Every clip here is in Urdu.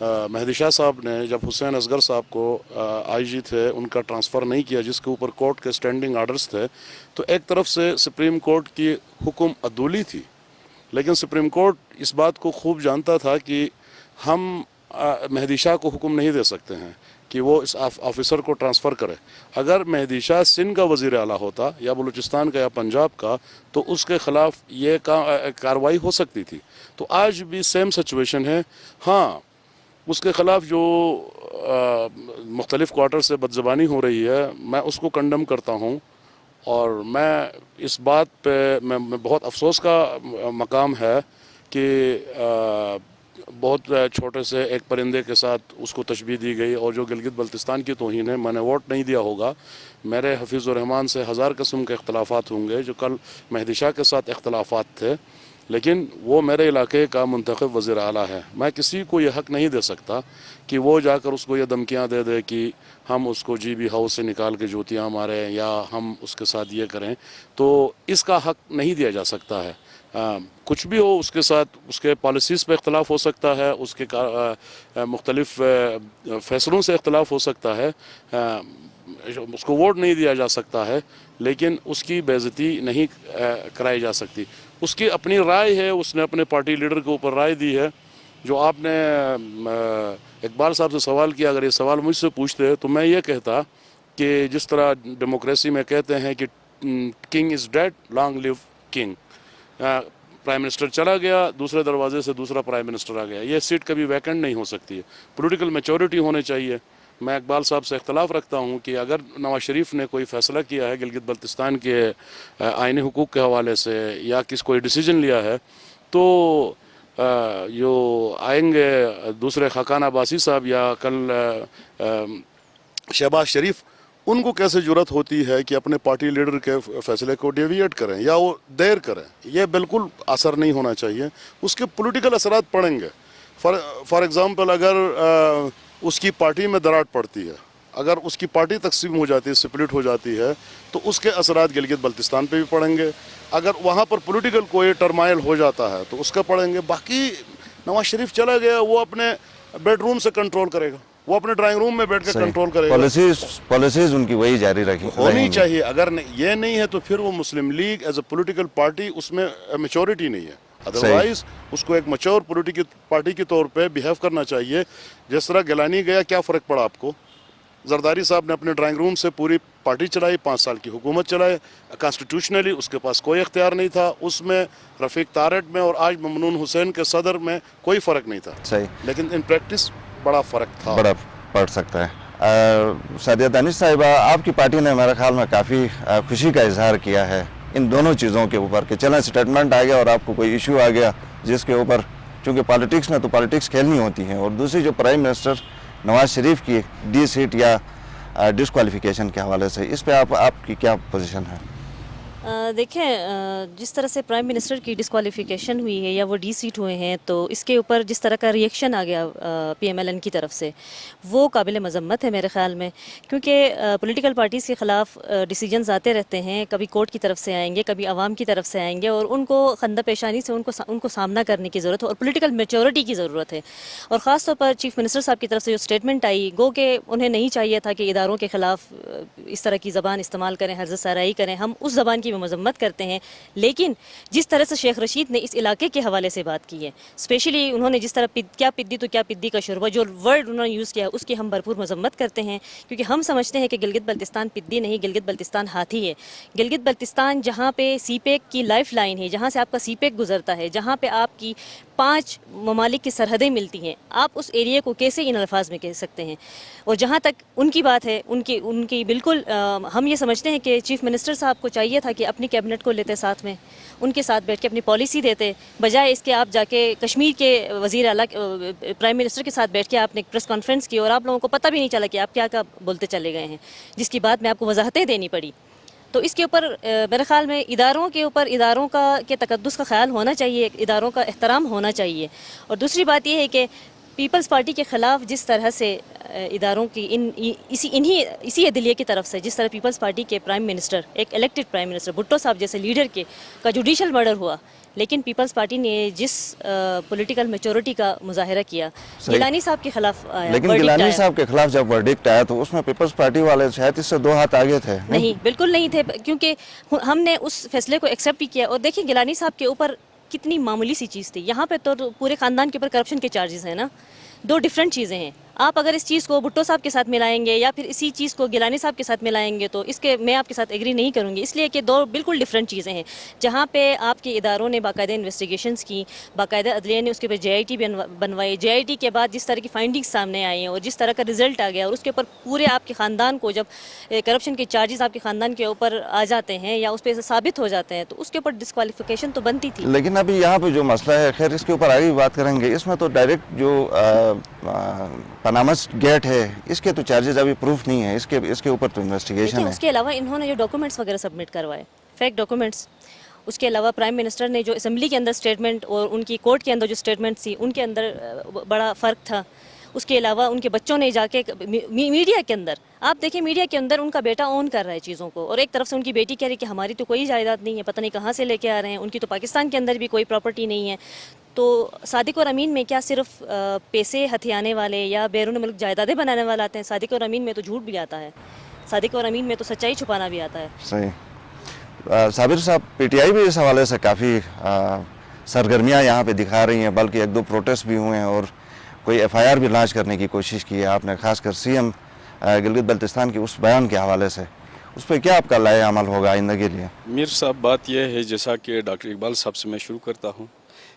مہدی شاہ صاحب نے جب حسین اصغر صاحب کو آئی جی تھے ان کا ٹرانسفر نہیں کیا، جس کے اوپر کورٹ کے سٹینڈنگ آرڈرز تھے، تو ایک طرف سے سپریم کورٹ کی حکم عدولی تھی، لیکن سپریم کورٹ اس بات کو خوب جانتا تھا کہ ہم مہدی شاہ کو حکم نہیں دے سکتے ہیں کہ وہ اس آفیسر کو ٹرانسفر کرے۔ اگر مہدی شاہ سندھ کا وزیر اعلیٰ ہوتا یا بلوچستان کا یا پنجاب کا تو اس کے خلاف یہ کارروائی ہو سکتی تھی۔ تو آج بھی سیم سچویشن ہے۔ ہاں، اس کے خلاف جو مختلف کوارٹر سے بدزبانی ہو رہی ہے، میں اس کو کنڈم کرتا ہوں، اور میں اس بات پہ میں بہت افسوس کا مقام ہے کہ بہت چھوٹے سے ایک پرندے کے ساتھ اس کو تشبیہ دی گئی، اور جو گلگت بلتستان کی توہین ہے۔ میں نے ووٹ نہیں دیا ہوگا، میرے حفیظ الرحمان سے 1000 قسم کے اختلافات ہوں گے جو کل مہدی شاہ کے ساتھ اختلافات تھے، لیکن وہ میرے علاقے کا منتخب وزیر اعلیٰ ہے۔ میں کسی کو یہ حق نہیں دے سکتا کہ وہ جا کر اس کو یہ دھمکیاں دے دے کہ ہم اس کو جی بی ہاؤس سے نکال کے جوتیاں ماریں یا ہم اس کے ساتھ یہ کریں، تو اس کا حق نہیں دیا جا سکتا ہے۔ کچھ بھی ہو اس کے ساتھ، اس کے پالیسیز پہ اختلاف ہو سکتا ہے، اس کے مختلف فیصلوں سے اختلاف ہو سکتا ہے، اس کو ووٹ نہیں دیا جا سکتا ہے، لیکن اس کی بے عزتی نہیں کرائی جا سکتی۔ اس کی اپنی رائے ہے، اس نے اپنے پارٹی لیڈر کے اوپر رائے دی ہے۔ جو آپ نے اقبال صاحب سے سوال کیا، اگر یہ سوال مجھ سے پوچھتے تو میں یہ کہتا کہ جس طرح ڈیموکریسی میں کہتے ہیں کہ کنگ از ڈیڈ، لانگ لیو کنگ، پرائم منسٹر چلا گیا، دوسرے دروازے سے دوسرا پرائم منسٹر آ گیا، یہ سیٹ کبھی ویکنٹ نہیں ہو سکتی ہے۔ پولیٹیکل میچورٹی ہونے چاہیے۔ میں اقبال صاحب سے اختلاف رکھتا ہوں کہ اگر نواز شریف نے کوئی فیصلہ کیا ہے گلگت بلتستان کے آئینی حقوق کے حوالے سے یا کوئی ڈیسیجن لیا ہے، تو جو آئیں گے دوسرے خاقان عباسی صاحب یا کل شہباز شریف، ان کو کیسے جرأت ہوتی ہے کہ اپنے پارٹی لیڈر کے فیصلے کو ڈیویٹ کریں یا وہ دیر کریں؟ یہ بالکل اثر نہیں ہونا چاہیے، اس کے پولیٹیکل اثرات پڑیں گے۔ فار ایگزامپل، اگر اس کی پارٹی میں دراڑ پڑتی ہے، اگر اس کی پارٹی تقسیم ہو جاتی ہے، سپلٹ ہو جاتی ہے، تو اس کے اثرات گلگت بلتستان پہ بھی پڑیں گے۔ اگر وہاں پر پولیٹیکل کوئی ٹرمائل ہو جاتا ہے تو اس کا پڑیں گے۔ باقی نواز شریف چلا گیا، وہ اپنے بیڈ روم سے کنٹرول کرے گا، وہ اپنے ڈرائنگ روم میں بیٹھ کے کنٹرول کرے گا۔ پالیسیز ان کی وہی جاری ہونی چاہیے۔ اگر یہ نہیں ہے تو پھر وہ Muslim League as a political party, اس میں میچورٹی نہیں ہے۔ ادروائز اس کو ایک میچور پولیٹیکل پارٹی کے طور پہ بیہیو کرنا چاہیے۔ جس طرح گیلانی گیا، کیا فرق پڑا آپ کو؟ زرداری صاحب نے اپنے ڈرائنگ روم سے پوری پارٹی چلائی، 5 سال کی حکومت چلائے، کانسٹیٹیوشنلی اس کے پاس کوئی اختیار نہیں تھا۔ اس میں رفیق تارٹ میں اور آج ممنون حسین کے صدر میں کوئی فرق نہیں تھا، صحیح، لیکن ان پریکٹس بڑا فرق تھا، بڑا پڑ سکتا ہے۔ سعدیہ دانش صاحبہ، آپ کی پارٹی نے میرے خیال میں کافی خوشی کا اظہار کیا ہے ان دونوں چیزوں کے اوپر کہ چلیں اسٹیٹمنٹ آ گیا اور آپ کو کوئی ایشو آ گیا جس کے اوپر، چونکہ پالیٹکس میں تو پالیٹکس کھیلنی ہوتی ہیں، اور دوسری جو پرائم منسٹر نواز شریف کی ڈی سیٹ یا ڈسکوالیفیکیشن کے حوالے سے، اس پہ آپ کی کیا پوزیشن ہے؟ دیکھیں، جس طرح سے پرائم منسٹر کی ڈسکوالیفیکیشن ہوئی ہے یا وہ ڈی سیٹ ہوئے ہیں، تو اس کے اوپر جس طرح کا ریئیکشن آ گیا پی ایم ایل این کی طرف سے، وہ قابل مذمت ہے میرے خیال میں، کیونکہ پولیٹیکل پارٹیز کے خلاف ڈیسیجنز آتے رہتے ہیں، کبھی کورٹ کی طرف سے آئیں گے، کبھی عوام کی طرف سے آئیں گے، اور ان کو خندہ پیشانی سے ان کو سامنا کرنے کی ضرورت ہے، اور پولیٹیکل میچورٹی کی ضرورت ہے۔ اور خاص طور پر چیف منسٹر صاحب کی طرف سے جو اسٹیٹمنٹ آئی، گو کہ انہیں نہیں چاہیے تھا کہ اداروں کے خلاف اس طرح کی زبان استعمال کریں، حرزت سرائی کریں، ہم اس زبان کی بھی مذمت کرتے ہیں، لیکن جس طرح سے شیخ رشید نے اس علاقے کے حوالے سے بات کی ہے، اسپیشلی انہوں نے جس طرح کیا پدی تو کیا پدی کا شوربہ، جو ورڈ انہوں نے یوز کیا ہے، اس کی ہم بھرپور مذمت کرتے ہیں، کیونکہ ہم سمجھتے ہیں کہ گلگت بلتستان پدی نہیں، گلگت بلتستان ہاتھی ہے۔ گلگت بلتستان جہاں پہ سی پیک کی لائف لائن ہے، جہاں سے آپ کا سی پیک گزرتا ہے، جہاں پہ آپ کی 5 ممالک کی سرحدیں ملتی ہیں، آپ اس ایریے کو کیسے ان الفاظ میں کہہ سکتے ہیں؟ اور جہاں تک ان کی بات ہے، ان کی بالکل ہم یہ سمجھتے ہیں کہ چیف منسٹر صاحب کو چاہیے تھا کہ اپنی کیبنٹ کو لیتے ساتھ میں، ان کے ساتھ بیٹھ کے اپنی پالیسی دیتے، بجائے اس کے آپ جا کے کشمیر کے وزیر اعلیٰ پرائم منسٹر کے ساتھ بیٹھ کے آپ نے ایک پریس کانفرنس کی اور آپ لوگوں کو پتہ بھی نہیں چلا کہ آپ کیا بولتے چلے گئے ہیں، جس کی بات میں آپ کو وضاحتیں دینی پڑی۔ تو اس کے اوپر میرے خیال میں اداروں کے تقدس کا خیال ہونا چاہیے، اداروں کا احترام ہونا چاہیے۔ اور دوسری بات یہ ہے کہ پیپلز پارٹی کے خلاف جس طرح سے اداروں کی اسی عدلیہ کی طرف سے جس طرح پیپلز پارٹی کے پرائم منسٹر، ایک الیکٹڈ پرائم منسٹر بھٹو صاحب جیسے لیڈر کا جوڈیشل مرڈر ہوا، لیکن پیپلز پارٹی نے جس پولیٹیکل میچورٹی کا مظاہرہ کیا، گیلانی صاحب کے خلاف آیا، لیکن verdict گیلانی آیا۔ صاحب کے خلاف جب ورڈکٹ آیا تو اس میں پیپلز پارٹی والے شاید اس سے 2 ہاتھ آگے تھے۔ نہیں، بالکل نہیں تھے، کیونکہ ہم نے اس فیصلے کو ایکسیپٹ بھی کیا۔ اور دیکھیں گیلانی صاحب کے اوپر کتنی معمولی سی چیز تھی، یہاں پہ تو پورے خاندان کے اوپر کرپشن کے چارجز ہیں نا، 2 ڈیفرنٹ چیزیں ہیں۔ آپ اگر اس چیز کو بھٹو صاحب کے ساتھ ملائیں گے یا پھر اسی چیز کو گیلانی صاحب کے ساتھ ملائیں گے تو میں آپ کے ساتھ ایگری نہیں کروں گی، اس لیے کہ 2 بالکل ڈیفرنٹ چیزیں ہیں۔ جہاں پہ آپ کے اداروں نے باقاعدہ انویسٹیگیشنز کی، باقاعدہ عدلیہ نے اس کے اوپر JIT بھی بنوائی، JIT کے بعد جس طرح کی فائنڈنگز سامنے آئی ہیں اور جس طرح کا رزلٹ آ گیا، اور اس کے اوپر پورے آپ کے خاندان کو جب کرپشن کے چارجز آپ کے خاندان کے اوپر آ جاتے ہیں یا اس پہ ثابت ہو جاتے ہیں تو اس کے اوپر ڈسکوالیفیکیشن تو بنتی تھی۔ لیکن ابھی یہاں پہ جو مسئلہ ہے، خیر اس کے اوپر آگے بھی بات کریں گے، اس میں تو ڈائریکٹ جو پاناما گیٹ ہے اس کے تو چارجز ابھی پروف نہیں ہے، اس کے اوپر تو انویسٹیگیشن لیکن ہے۔ اس کے علاوہ انہوں نے جو ڈاکومنٹس وغیرہ سبمٹ کروائے، فیک ڈاکومنٹس، اس کے علاوہ پرائم منسٹر نے جو اسمبلی کے اندر اسٹیٹمنٹ اور ان کی کورٹ کے اندر جو اسٹیٹمنٹ تھی ان کے اندر بڑا فرق تھا۔ اس کے علاوہ ان کے بچوں نے جا کے میڈیا کے اندر، آپ دیکھیں میڈیا کے اندر ان کا بیٹا اون کر رہا ہے چیزوں کو، اور ایک طرف سے ان کی بیٹی کہہ رہی کہ ہماری تو کوئی جائیداد نہیں ہے، پتہ نہیں کہاں سے لے کے آ رہے ہیں، ان کی تو پاکستان کے اندر بھی کوئی پراپرٹی نہیں ہے۔ تو صادق اور امین میں کیا صرف پیسے ہتھیانے والے یا بیرون ملک جائیدادیں بنانے والے آتے ہیں؟ صادق اور امین میں تو جھوٹ بھی آتا ہے، صادق اور امین میں تو سچائی چھپانا بھی آتا ہے۔ صحیح۔ صابر صاحب، PTI بھی اس حوالے سے کافی سرگرمیاں یہاں پہ دکھا رہی ہیں، بلکہ 1-2 پروٹیسٹ بھی ہوئے ہیں اور کوئی FIR بھی لانچ کرنے کی کوشش کی ہے آپ نے، خاص کر CM گلگت بلتستان کے اس بیان کے حوالے سے، اس پہ کیا آپ کا لائحہ عمل ہوگا آئندہ کے لیے؟ میر صاحب، بات یہ ہے جیسا کہ ڈاکٹر اقبال صاحب سے میں شروع کرتا ہوں،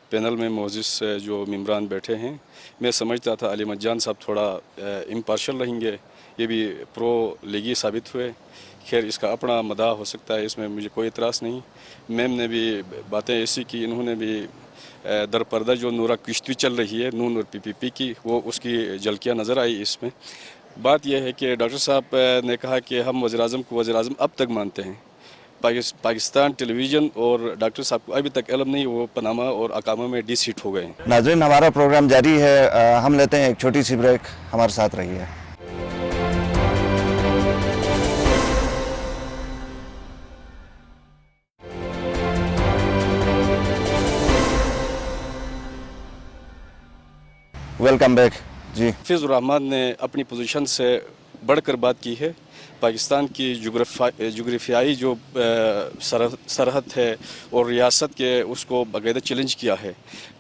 پینل میں موجود جو ممبران بیٹھے ہیں، میں سمجھتا تھا علی مجان صاحب تھوڑا امپارشل رہیں گے، یہ بھی پرو لیگی ثابت ہوئے۔ خیر اس کا اپنا مداح ہو سکتا ہے، اس میں مجھے کوئی اعتراض نہیں۔ میم نے بھی باتیں ایسی کی، انہوں نے بھی در پردہ جو نورا کشتی چل رہی ہے نون اور PPP کی، وہ اس کی جھلکیاں نظر آئی اس میں۔ بات یہ ہے کہ ڈاکٹر صاحب نے کہا کہ ہم وزیر اعظم کو وزیر اعظم اب تک مانتے ہیں۔ پاکستان ٹیلی ویژن اور ڈاکٹر صاحب کو ابھی تک علم نہیں وہ پاناما اور اقامہ میں ڈی سیٹ ہو گئے ہیں۔ ناظرین، ہمارا پروگرام جاری ہے، ہم لیتے ہیں ایک چھوٹی سی بریک، ہمارے ساتھ رہیے۔ Welcome back. جی، حفیظ الرحمان نے اپنی پوزیشن سے بڑھ کر بات کی ہے۔ پاکستان کی جغرافیائی جو سرحد ہے اور ریاست کے اس کو باقاعدہ چیلنج کیا ہے،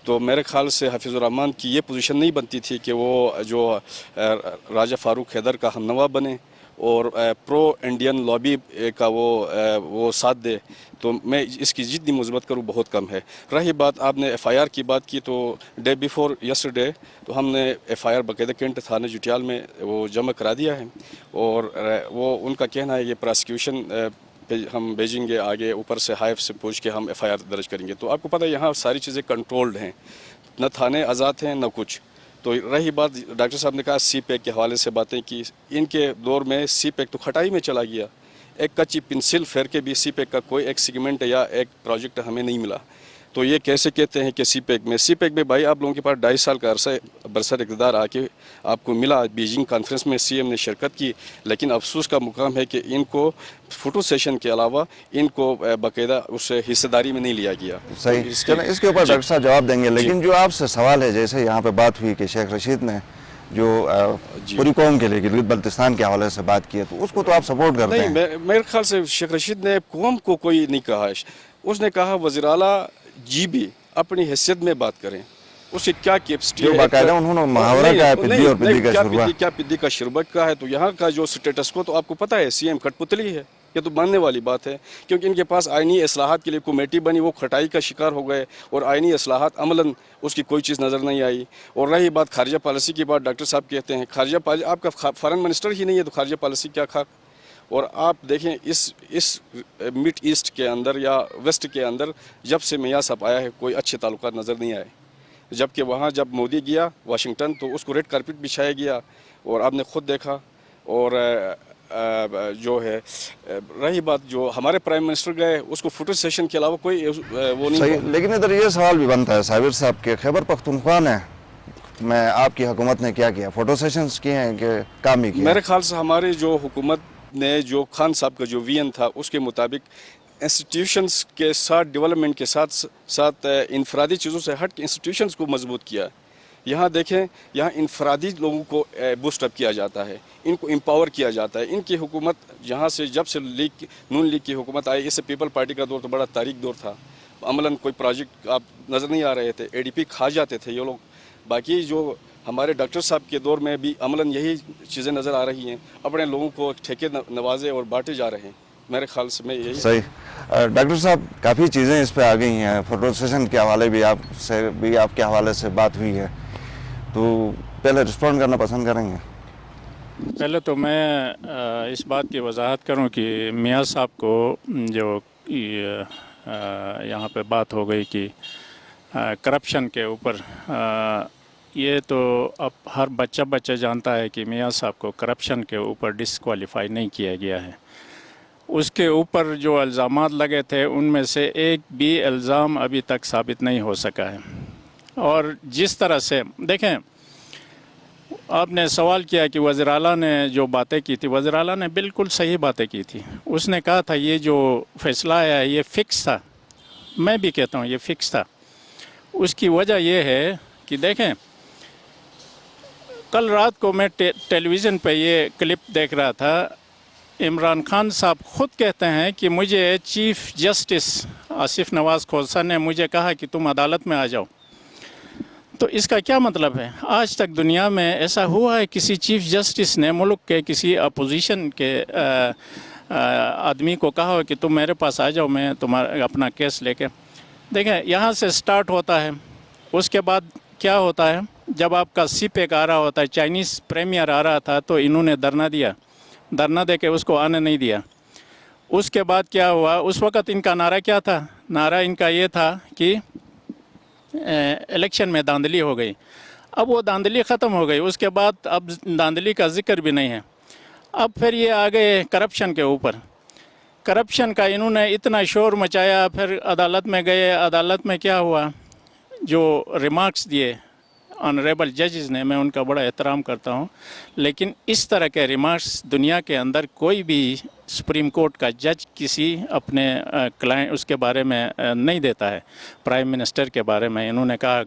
تو میرے خیال سے حفیظ الرحمان کی یہ پوزیشن نہیں بنتی تھی کہ وہ جو راجہ فاروق حیدر کا ہم نوا بنے اور پرو انڈین لابی کا وہ ساتھ دے۔ تو میں اس کی جتنی مثبت کروں بہت کم ہے۔ رہی بات آپ نے FIR کی بات کی، تو ڈے بیفور یسٹرڈے تو ہم نے FIR باقاعدہ کینٹ تھانہ جٹیال میں وہ جمع کرا دیا ہے، اور وہ ان کا کہنا ہے یہ پراسیکیوشن ہم بھیجیں گے آگے، اوپر سے ہائف سے پوچھ کے ہم FIR درج کریں گے۔ تو آپ کو پتہ ہے یہاں ساری چیزیں کنٹرولڈ ہیں، نہ تھانے آزاد ہیں نہ کچھ۔ تو رہی بات ڈاکٹر صاحب نے کہا CPEC کے حوالے سے باتیں کی، ان کے دور میں CPEC تو کھٹائی میں چلا گیا، ایک کچی پنسل پھیر کے بھی CPEC کا کوئی ایک سیگمنٹ یا ایک پروجیکٹ ہمیں نہیں ملا۔ تو یہ کیسے کہتے ہیں کہ CPEC میں بھائی آپ لوگوں کے پاس 2.5 سال کا عرصہ برسر اقتدار آ کے آپ کو ملا، بیجنگ کانفرنس میں CM نے شرکت کی، لیکن افسوس کا مقام ہے کہ ان کو فوٹو سیشن کے علاوہ ان کو باقاعدہ اس حصہ داری میں نہیں لیا گیا۔ صحیح، چلیں اس کے اوپر ڈاکٹر صاحب جواب دیں گے، لیکن جو آپ سے سوال ہے، جیسے یہاں پہ بات ہوئی کہ شیخ رشید نے جو پوری قوم کے لیے گلگت بلتستان کے حوالے سے بات کی ہے، تو اس کو تو آپ سپورٹ کرتے ہیں؟ نہیں، میرے خیال سے شیخ رشید نے قوم کو کوئی نہیں کہا ہے، اس نے کہا وزیر اعلیٰ جی بھی اپنی حیثیت میں بات کریں، اس کی کیا کیپسٹی ہے۔ جو باقاعدہ انہوں نے محاورہ کا ہے، پدی اور پدی کا شربہ، کیا پدی کا شربت کا ہے، تو یہاں کا جو سٹیٹس کو تو آپ کو پتہ ہے CM کٹ پتلی ہے، یہ تو ماننے والی بات ہے، کیونکہ ان کے پاس آئینی اصلاحات کے لیے کمیٹی بنی، وہ کھٹائی کا شکار ہو گئے، اور آئینی اصلاحات عملاً اس کی کوئی چیز نظر نہیں آئی۔ اور رہی بات خارجہ پالیسی کی بات، ڈاکٹر صاحب کہتے ہیں خارجہ پالیسی، آپ کا فارن منسٹر ہی نہیں ہے تو خارجہ پالیسی کیا خاک۔ اور آپ دیکھیں اس مڈ ایسٹ کے اندر یا ویسٹ کے اندر جب سے میاں صاحب آیا ہے کوئی اچھے تعلقات نظر نہیں آئے، جبکہ وہاں جب مودی گیا واشنگٹن تو اس کو ریڈ کارپٹ بچھایا گیا، اور آپ نے خود دیکھا۔ اور جو ہے رہی بات جو ہمارے پرائم منسٹر گئے، اس کو فوٹو سیشن کے علاوہ کوئی وہ نہیں۔ صحیح، لیکن ادھر یہ سوال بھی بنتا ہے صابر صاحب کہ خیبر پختونخوا نے میں آپ کی حکومت نے کیا کیا؟ فوٹو سیشنز کیے ہیں کہ کام ہی کیا؟ میرے خیال سے ہماری جو حکومت نے جو خان صاحب کا جو ویژن تھا اس کے مطابق انسٹیٹیوشنز کے ساتھ ڈیولپمنٹ کے ساتھ ساتھ انفرادی چیزوں سے ہٹ کے انسٹیٹیوشنز کو مضبوط کیا. یہاں دیکھیں یہاں انفرادی لوگوں کو بوسٹ اپ کیا جاتا ہے, ان کو امپاور کیا جاتا ہے. ان کی حکومت جہاں سے جب سے نون لیگ کی حکومت آئی, اس سے پیپل پارٹی کا دور تو بڑا تاریک دور تھا. عملاً کوئی پروجیکٹ آپ نظر نہیں آ رہے تھے, اے ڈی پی کھا جاتے تھے یہ لوگ. باقی جو ہمارے ڈاکٹر صاحب کے دور میں بھی عملاً یہی چیزیں نظر آ رہی ہیں, اپنے لوگوں کو ٹھیکے نوازے اور بانٹے جا رہے ہیں. میرے خیال سے میں یہی صحیح. ڈاکٹر صاحب کافی چیزیں اس پہ آ گئی ہیں, فوٹو سیشن کے حوالے بھی آپ کے حوالے سے بات ہوئی ہے, تو پہلے رسپونڈ کرنا پسند کریں گے؟ پہلے تو میں اس بات کی وضاحت کروں کہ میاں صاحب کو جو یہاں پہ بات ہو گئی کہ کرپشن کے اوپر, یہ تو اب ہر بچہ جانتا ہے کہ میاں صاحب کو کرپشن کے اوپر ڈسکوالیفائی نہیں کیا گیا ہے. اس کے اوپر جو الزامات لگے تھے ان میں سے ایک بھی الزام ابھی تک ثابت نہیں ہو سکا ہے. اور جس طرح سے دیکھیں, آپ نے سوال کیا کہ وزیر اعلیٰ نے جو باتیں کی تھی, وزیر اعلیٰ نے بالکل صحیح باتیں کی تھی. اس نے کہا تھا یہ جو فیصلہ آیا ہے یہ فکس تھا. میں بھی کہتا ہوں یہ فکس تھا. اس کی وجہ یہ ہے کہ دیکھیں کل رات کو میں ٹیلی ویژن پہ یہ کلپ دیکھ رہا تھا. عمران خان صاحب خود کہتے ہیں کہ مجھے چیف جسٹس آصف نواز کھوسہ نے مجھے کہا کہ تم عدالت میں آ جاؤ. تو اس کا کیا مطلب ہے؟ آج تک دنیا میں ایسا ہوا ہے کسی چیف جسٹس نے ملک کے کسی اپوزیشن کے آدمی کو کہا ہو کہ تم میرے پاس آ جاؤ, میں تمہارا اپنا کیس لے کے. دیکھیں یہاں سے سٹارٹ ہوتا ہے. اس کے بعد کیا ہوتا ہے, جب آپ کا سپ ایک آ رہا ہوتا ہے, چائنیز پریمیئر آ رہا تھا تو انہوں نے دھرنا دے کے اس کو آنے نہیں دیا. اس کے بعد کیا ہوا, اس وقت ان کا نعرہ کیا تھا؟ نعرہ ان کا یہ تھا کہ الیکشن میں دھاندلی ہو گئی. اب وہ دھاندلی ختم ہو گئی, اس کے بعد اب دھاندلی کا ذکر بھی نہیں ہے. اب پھر یہ آ گئے کرپشن کے اوپر. کرپشن کا انہوں نے اتنا شور مچایا, پھر عدالت میں گئے. عدالت میں کیا ہوا, جو ریمارکس دیے آنریبل ججز نے, میں ان کا بڑا احترام کرتا ہوں, لیکن اس طرح کے ریمارکس دنیا کے اندر کوئی بھی سپریم کورٹ کا جج کسی اپنے کلائنٹ اس کے بارے میں نہیں دیتا ہے. پرائم منسٹر کے بارے میں انہوں نے کہا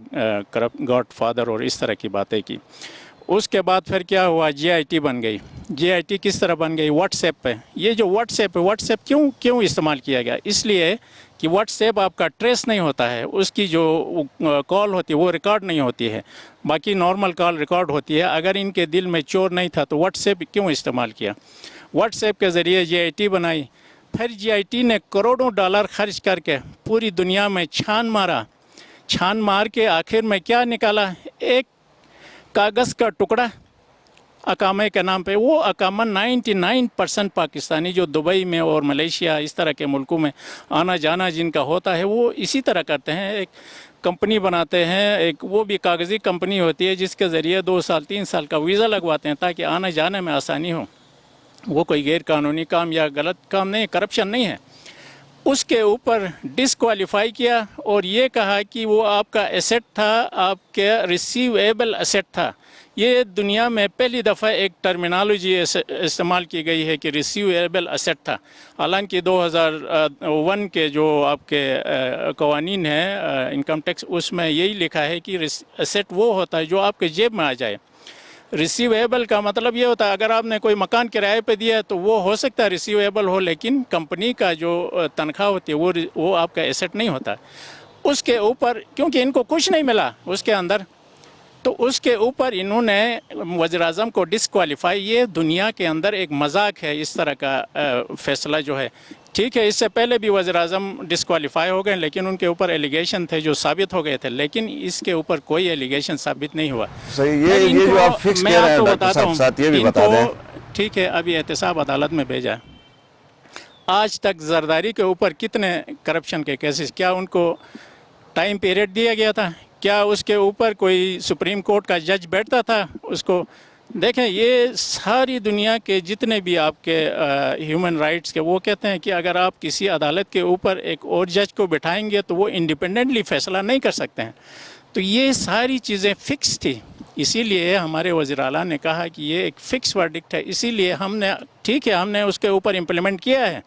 گاڈ فادر اور اس طرح کی باتیں کی. اس کے بعد پھر کیا ہوا, جے آئی ٹی بن گئی. جے آئی ٹی کس طرح بن گئی؟ واٹس ایپ پہ. یہ جو واٹس ایپ کیوں استعمال کیا گیا؟ اس لیے کہ واٹس ایپ آپ کا ٹریس نہیں ہوتا ہے, اس کی جو کال ہوتی ہے وہ ریکارڈ نہیں ہوتی ہے, باقی نارمل کال ریکارڈ ہوتی ہے. اگر ان کے دل میں چور نہیں تھا تو واٹس ایپ کیوں استعمال کیا؟ واٹس ایپ کے ذریعے جے آئی ٹی بنائی. پھر جے آئی ٹی نے کروڑوں ڈالر خرچ کر کے پوری دنیا میں چھان مار کے آخر میں کیا نکالا؟ ایک کاغذ کا ٹکڑا اقامے کے نام پہ. وہ اقامہ 99% پاکستانی جو دبئی میں اور ملیشیا اس طرح کے ملکوں میں آنا جانا جن کا ہوتا ہے وہ اسی طرح کرتے ہیں. ایک کمپنی بناتے ہیں, ایک وہ بھی کاغذی کمپنی ہوتی ہے جس کے ذریعے 2 سال 3 سال کا ویزا لگواتے ہیں تاکہ آنے جانے میں آسانی ہو. وہ کوئی غیر قانونی کام یا غلط کام نہیں, کرپشن نہیں ہے. اس کے اوپر ڈسکوالیفائی کیا اور یہ کہا کہ وہ آپ کا ایسٹ تھا, آپ کے ریسیویبل ایسٹ تھا. یہ دنیا میں پہلی دفعہ ایک ٹرمینالوجی استعمال کی گئی ہے کہ ریسیویبل ایسٹ تھا. حالانکہ 2001 کے جو آپ کے قوانین ہیں انکم ٹیکس, اس میں یہی لکھا ہے کہ ایسٹ وہ ہوتا ہے جو آپ کے جیب میں آ جائے. ریسیویبل کا مطلب یہ ہوتا ہے اگر آپ نے کوئی مکان کرائے پہ دیا تو وہ ہو سکتا ہے ریسیویبل ہو, لیکن کمپنی کا جو تنخواہ ہوتی ہے وہ آپ کا ایسٹ نہیں ہوتا. اس کے اوپر کیونکہ ان کو کچھ نہیں ملا اس کے اندر, تو اس کے اوپر انہوں نے وزیر اعظم کو ڈسکوالیفائی. یہ دنیا کے اندر ایک مذاق ہے اس طرح کا فیصلہ جو ہے. ٹھیک ہے, اس سے پہلے بھی وزیر اعظم ڈسکوالیفائی ہو گئے لیکن ان کے اوپر ایلیگیشن تھے جو ثابت ہو گئے تھے, لیکن اس کے اوپر کوئی ایلیگیشن ثابت نہیں ہوا. صحیح, یہ جو آپ فکس کہہ رہے ہیں ڈاکٹر صاحب, ساتھ یہ بھی بتا دیں. ٹھیک ہے, ابھی احتساب عدالت میں بھیجا. آج تک زرداری کے اوپر کتنے کرپشن کے کیسز, کیا ان کو ٹائم پیریڈ دیا گیا تھا؟ کیا اس کے اوپر کوئی سپریم کورٹ کا جج بیٹھتا تھا اس کو؟ دیکھیں یہ ساری دنیا کے جتنے بھی آپ کے ہیومن رائٹس کے وہ کہتے ہیں کہ اگر آپ کسی عدالت کے اوپر ایک اور جج کو بٹھائیں گے تو وہ انڈیپینڈنٹلی فیصلہ نہیں کر سکتے ہیں. تو یہ ساری چیزیں فکس تھی، اسی لیے ہمارے وزیر اعلیٰ نے کہا کہ یہ ایک فکس ورڈکٹ ہے، اسی لیے ہم نے ٹھیک ہے ہم نے اس کے اوپر امپلیمنٹ کیا ہے،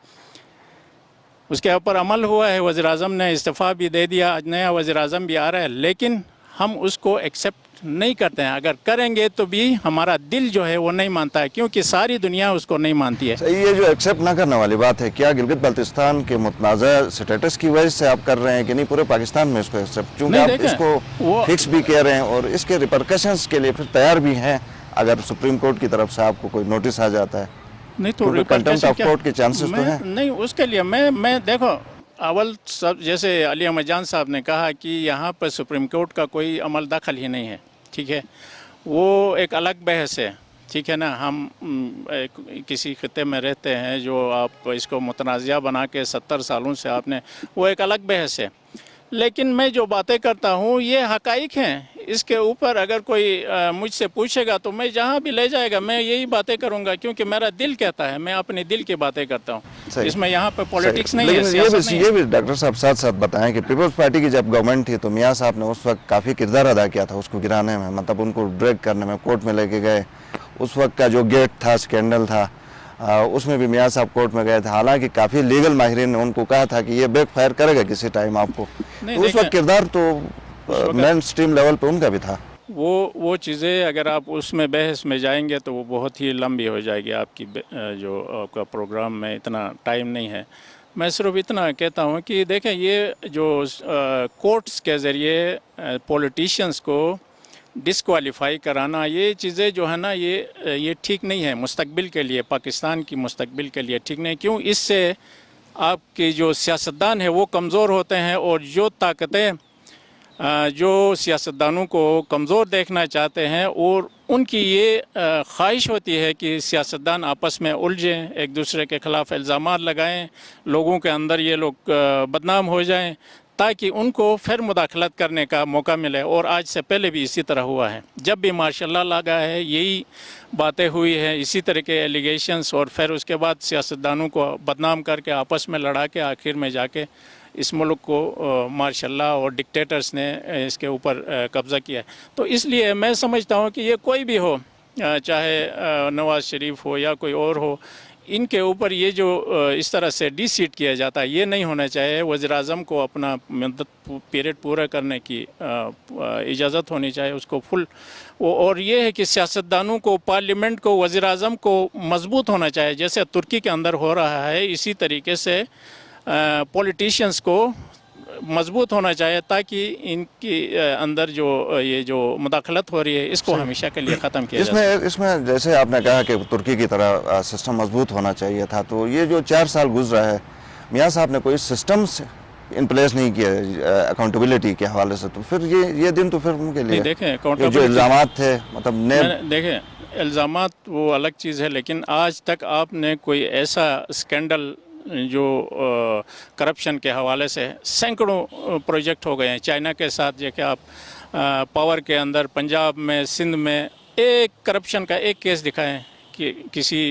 اس کے اوپر عمل ہوا ہے، وزیر اعظم نے استعفیٰ بھی دے دیا، آج نیا وزیر اعظم بھی آ رہا ہے، لیکن ہم اس کو ایکسیپٹ نہیں کرتے ہیں، اگر کریں گے تو بھی ہمارا دل جو ہے وہ نہیں مانتا ہے، کیونکہ ساری دنیا اس کو نہیں مانتی ہے۔ یہ جو ایکسیپٹ نہ کرنے والی بات ہے، کیا گلگت بلتستان کے متنازع سٹیٹس کی وجہ سے آپ کر رہے ہیں کہ نہیں پورے پاکستان میں اس کو ایکسیپٹ، کیونکہ نہیں، آپ دیکھیں، اس کو وہ فکس بھی کہہ رہے ہیں اور اس کے ریپرکشنز کے لیے پھر تیار بھی ہیں اگر سپریم کورٹ کی طرف سے آپ کو کوئی نوٹس آ جاتا ہے؟ نہیں تو کیونکہ contempt of court کے chances تو ہیں۔ نہیں، اس کے لیے میں دیکھو اول سب جیسے علی احمد جان صاحب نے کہا کہ یہاں پر سپریم کورٹ کا کوئی عمل دخل ہی نہیں ہے، ٹھیک ہے، وہ ایک الگ بحث ہے، ٹھیک ہے نا، ہم کسی خطے میں رہتے ہیں جو آپ اس کو متنازعہ بنا کے 70 سالوں سے آپ نے، وہ ایک الگ بحث ہے، لیکن میں جو باتیں کرتا ہوں یہ حقائق ہیں، اس کے اوپر اگر کوئی مجھ سے پوچھے گا تو میں جہاں بھی لے جائے گا میں یہی باتیں کروں گا، کیونکہ میرا دل کہتا ہے، میں اپنے دل کی باتیں کرتا ہوں، صحیح، اس میں یہاں پہ پولیٹکس نہیں ہے، لیکن سیاست نہیں ہے۔ یہ بھی ڈاکٹر صاحب ساتھ ساتھ بتائیں کہ پیپلز پارٹی کی جب گورنمنٹ تھی تو میاں صاحب نے اس وقت کافی کردار ادا کیا تھا اس کو گرانے میں، مطلب ان کو بریک کرنے میں، کورٹ میں لے کے گئے، اس وقت کا جو گیٹ تھا، اسکینڈل تھا، اس میں بھی میاں صاحب کورٹ میں گئے تھے، حالانکہ کافی لیگل ماہرین نے ان کو کہا تھا کہ یہ بیک فائر کرے گا کسی ٹائم آپ کو، تو اس وقت کردار تو مین سٹریم لیول پہ ان کا بھی تھا۔ وہ چیزیں اگر آپ اس میں بحث میں جائیں گے تو وہ بہت ہی لمبی ہو جائے گی آپ کی، جو آپ کا پروگرام میں اتنا ٹائم نہیں ہے، میں صرف اتنا کہتا ہوں کہ دیکھیں یہ جو کورٹس کے ذریعے پولیٹیشینز کو ڈسکوالیفائی کرانا، یہ چیزیں جو ہے نا یہ ٹھیک نہیں ہے، مستقبل کے لیے، پاکستان کی مستقبل کے لیے ٹھیک نہیں، کیوں؟ اس سے آپ کی جو سیاستدان ہیں وہ کمزور ہوتے ہیں، اور جو طاقتیں جو سیاستدانوں کو کمزور دیکھنا چاہتے ہیں، اور ان کی یہ خواہش ہوتی ہے کہ سیاستدان آپس میں الجھیں، ایک دوسرے کے خلاف الزامات لگائیں، لوگوں کے اندر یہ لوگ بدنام ہو جائیں، تاکہ ان کو پھر مداخلت کرنے کا موقع ملے، اور آج سے پہلے بھی اسی طرح ہوا ہے، جب بھی ماشاء اللہ لگا ہے یہی باتیں ہوئی ہیں، اسی طرح کے ایلیگیشنز، اور پھر اس کے بعد سیاستدانوں کو بدنام کر کے آپس میں لڑا کے آخر میں جا کے اس ملک کو ماشاء اللہ اور ڈکٹیٹرز نے اس کے اوپر قبضہ کیا ہے۔ تو اس لیے میں سمجھتا ہوں کہ یہ کوئی بھی ہو، چاہے نواز شریف ہو یا کوئی اور ہو، ان کے اوپر یہ جو اس طرح سے ڈی سیٹ کیا جاتا ہے یہ نہیں ہونا چاہیے، وزیر اعظم کو اپنا مدت پیریڈ پورا کرنے کی اجازت ہونی چاہیے اس کو فل، اور یہ ہے کہ سیاستدانوں کو، پارلیمنٹ کو، وزیر اعظم کو مضبوط ہونا چاہیے، جیسے ترکی کے اندر ہو رہا ہے اسی طریقے سے پولیٹیشینز کو مضبوط ہونا چاہیے، تاکہ ان کی اندر جو یہ جو مداخلت ہو رہی ہے اس کو ہمیشہ کے لیے ختم کیا جا سکے۔ اس میں جیسے آپ نے کہا کہ ترکی کی طرح سسٹم مضبوط ہونا چاہیے تھا، تو یہ جو 4 سال گزرا ہے میاں صاحب نے کوئی سسٹمز ان پلیس نہیں کیا اکاؤنٹیبلٹی کے حوالے سے، تو پھر یہ دن تو پھر ان کے لیے دیکھیں جو الزامات تھے، مطلب دیکھیں الزامات وہ الگ چیز ہے، لیکن آج تک آپ نے کوئی ایسا اسکینڈل جو کرپشن کے حوالے سے سینکڑوں پروجیکٹ ہو گئے ہیں چائنا کے ساتھ، جو کہ آپ پاور کے اندر پنجاب میں، سندھ میں ایک کرپشن کا ایک کیس دکھائیں کہ کسی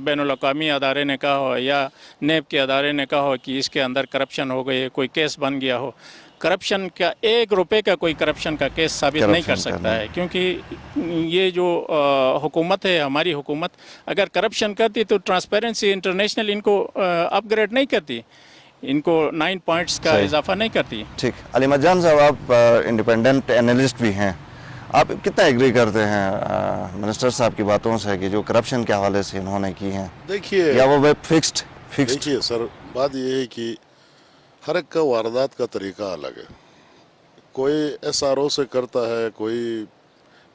بین الاقوامی ادارے نے کہا ہو یا نیب کے ادارے نے کہا ہو کہ اس کے اندر کرپشن ہو گئی ہے، کوئی کیس بن گیا ہو۔ کرپشن کا 1 روپے کا کوئی کرپشن کا کیس ثابت نہیں کر سکتا ہے، کیونکہ یہ جو حکومت ہے، ہماری حکومت اگر کرپشن کرتی تو ٹرانسپیرنسی انٹرنیشنل ان کو اپ گریڈ نہیں کرتی، ان کو 9 پوائنٹس کا اضافہ نہیں کرتی۔ ٹھیک، علی احمد جان صاحب آپ انڈیپینڈنٹ اینالسٹ بھی ہیں، آپ کتنا ایگری کرتے ہیں منسٹر صاحب کی باتوں سے کہ جو کرپشن کے حوالے سے انہوں نے کی ہیں، دیکھیے یا وہ فکسڈ؟ دیکھیے سر، بات یہ ہے کہ ہر ایک کا واردات کا طریقہ الگ ہے، کوئی ایس آر او سے کرتا ہے، کوئی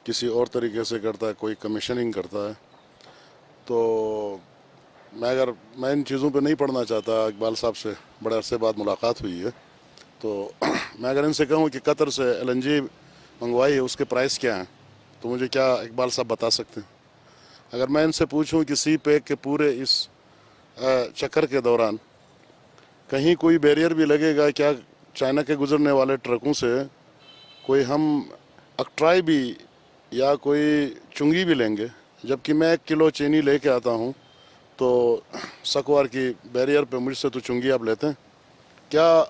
کسی اور طریقے سے کرتا ہے، کوئی کمیشننگ کرتا ہے، تو میں ان چیزوں پہ نہیں پڑھنا چاہتا۔ اقبال صاحب سے بڑے عرصے بعد ملاقات ہوئی ہے، تو میں اگر ان سے کہوں کہ قطر سے LNG منگوائی ہے، اس کے پرائس کیا ہیں، تو مجھے کیا اقبال صاحب بتا سکتے ہیں؟ اگر میں ان سے پوچھوں کہ سی پیک کے پورے اس چکر کے دوران کہیں کوئی بیریئر بھی لگے گا کیا چائنا کے گزرنے والے ٹرکوں سے، کوئی ہم اکٹرائی بھی یا کوئی چنگی بھی لیں گے، جبکہ میں 1 کلو چینی لے کے آتا ہوں تو سکوار کی بیریئر پہ مجھ سے تو چنگی آپ لیتے ہیں؟ کیا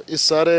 اس سارے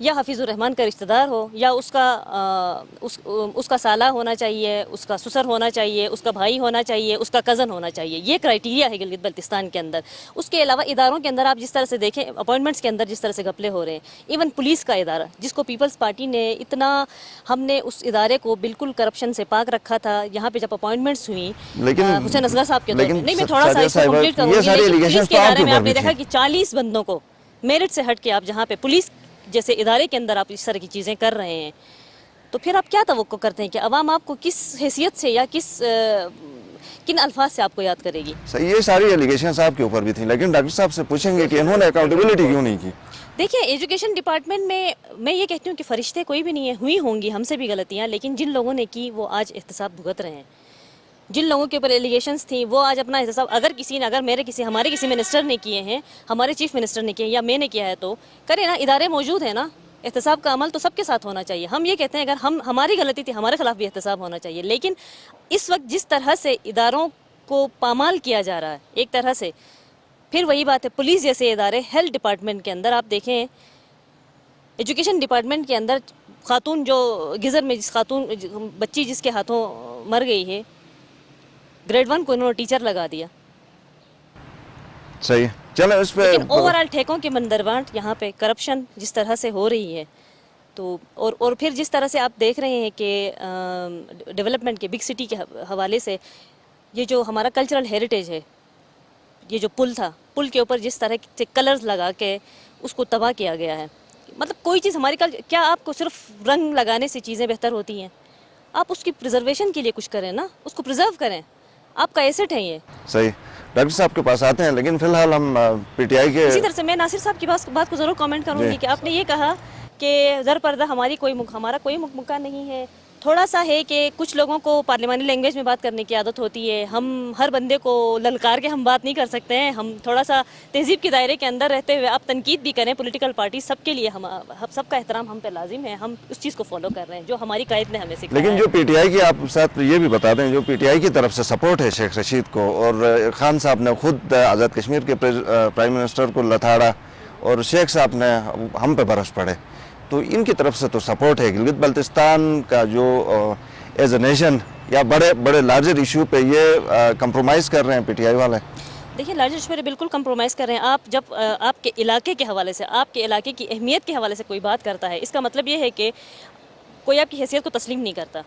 یا حفیظ الرحمان کا رشتہ دار ہو یا اس کا سالہ ہونا چاہیے, اس کا سسر ہونا چاہیے, اس کا بھائی ہونا چاہیے, اس کا کزن ہونا چاہیے. یہ کرائٹیریا ہے گلگت بلتستان کے اندر. اس کے علاوہ اداروں کے اندر آپ جس طرح سے دیکھیں, اپوائنٹمنٹس کے اندر جس طرح سے گھپلے ہو رہے ہیں, ایون پولیس کا ادارہ جس کو پیپلز پارٹی نے اتنا, ہم نے اس ادارے کو بالکل کرپشن سے پاک رکھا تھا. یہاں پہ جب اپوائنٹمنٹس ہوئیں حسین اصغر صاحب کے دور میں, نہیں میں تھوڑا سا اس کو کمپلیٹ کروں گی, لیکن پولیس کے ادارے میں آپ نے دیکھا کہ 40 بندوں کو میرٹ سے ہٹ کے آپ جہاں پہ پولیس جیسے ادارے کے اندر آپ اس طرح کی چیزیں کر رہے ہیں, تو پھر آپ کیا توقع کرتے ہیں کہ عوام آپ کو کس حیثیت سے یا کن الفاظ سے آپ کو یاد کرے گی؟ صحیح, یہ ساری ایلیگیشنز آپ کے اوپر بھی تھیں, لیکن ڈاکٹر صاحب سے پوچھیں گے کہ انہوں نے اکاؤنٹیبلٹی کیوں نہیں کی؟ دیکھیں ایجوکیشن ڈپارٹمنٹ میں یہ کہتی ہوں کہ فرشتے کوئی بھی نہیں ہے, ہوئی ہوں گی ہم سے بھی غلطیاں, لیکن جن لوگوں نے کی وہ آج احتساب بھگت رہے ہیں. جن لوگوں کے اوپر ایلیگیشنز تھیں وہ آج اپنا احتساب, اگر ہمارے کسی منسٹر نے کیے ہیں, ہمارے چیف منسٹر نے کیے ہیں یا میں نے کیا ہے تو کرے نا, ادارے موجود ہیں نا. احتساب کا عمل تو سب کے ساتھ ہونا چاہیے. ہم یہ کہتے ہیں اگر ہماری غلطی تھی ہمارے خلاف بھی احتساب ہونا چاہیے, لیکن اس وقت جس طرح سے اداروں کو پامال کیا جا رہا ہے ایک طرح سے, پھر وہی بات ہے پولیس جیسے ادارے, ہیلتھ ڈپارٹمنٹ کے اندر آپ دیکھیں, ایجوکیشن ڈپارٹمنٹ کے اندر خاتون جو گزر میں جس خاتون بچی جس کے ہاتھوں مر گئی ہے, گریڈ 1 کو انہوں نے ٹیچر لگا دیا. صحیح, چلیں اس پہ لیکن اوور آل ٹھیکوں کے مندربانٹ یہاں پہ کرپشن جس طرح سے ہو رہی ہے, تو اور پھر جس طرح سے آپ دیکھ رہے ہیں کہ ڈیولپمنٹ کے بگ سٹی کے حوالے سے یہ جو ہمارا کلچرل ہیریٹیج ہے, یہ جو پل تھا, پل کے اوپر جس طرح سے کلرز لگا کے اس کو تباہ کیا گیا ہے. مطلب کوئی چیز ہماری کیا آپ کو صرف رنگ لگانے سے چیزیں بہتر ہوتی ہیں؟ آپ اس کی پریزرویشن کے لیے کچھ کریں نا, اس کو پریزرو کریں, آپ کا ایسٹ ہے یہ. صحیح, ڈاکٹر صاحب کے پاس آتے ہیں, لیکن فی الحال ہم پی ٹی آئی کے اسی طرح سے میں ناصر صاحب کی بات کو ضرور کامنٹ کروں گی کہ آپ نے یہ کہا کہ زر پردہ ہمارا کوئی مکہ نہیں ہے. تھوڑا سا ہے کہ کچھ لوگوں کو پارلیمانی لینگویج میں بات کرنے کی عادت ہوتی ہے, ہم ہر بندے کو للکار کے ہم بات نہیں کر سکتے ہیں, ہم تھوڑا سا تہذیب کے دائرے کے اندر رہتے ہوئے آپ تنقید بھی کریں, پولیٹیکل پارٹی سب کے لیے سب کا احترام ہم پہ لازم ہے, ہم اس چیز کو فالو کر رہے ہیں جو ہماری قائد نے ہمیں سکھایا. لیکن جو پی ٹی آئی کی آپ ساتھ یہ بھی بتا دیں, جو پی ٹی آئی کی طرف سے سپورٹ ہے شیخ رشید کو, اور خان صاحب نے خود آزاد کشمیر کے پرائم منسٹر کو لتاڑا اور شیخ صاحب نے ہم پہ برس پڑے, تو ان کی طرف سے تو سپورٹ ہے. گلگت بلتستان کا جو ایز اے نیشن یا بڑے لارجر ایشو پہ یہ کمپرومائز کر رہے ہیں پی ٹی آئی والے. دیکھیں لارجر ایشو پہ بالکل کمپرومائز کر رہے ہیں. آپ جب آپ کے علاقے کے حوالے سے, آپ کے علاقے کی اہمیت کے حوالے سے کوئی بات کرتا ہے, اس کا مطلب یہ ہے کہ کوئی آپ کی حیثیت کو تسلیم نہیں کرتا.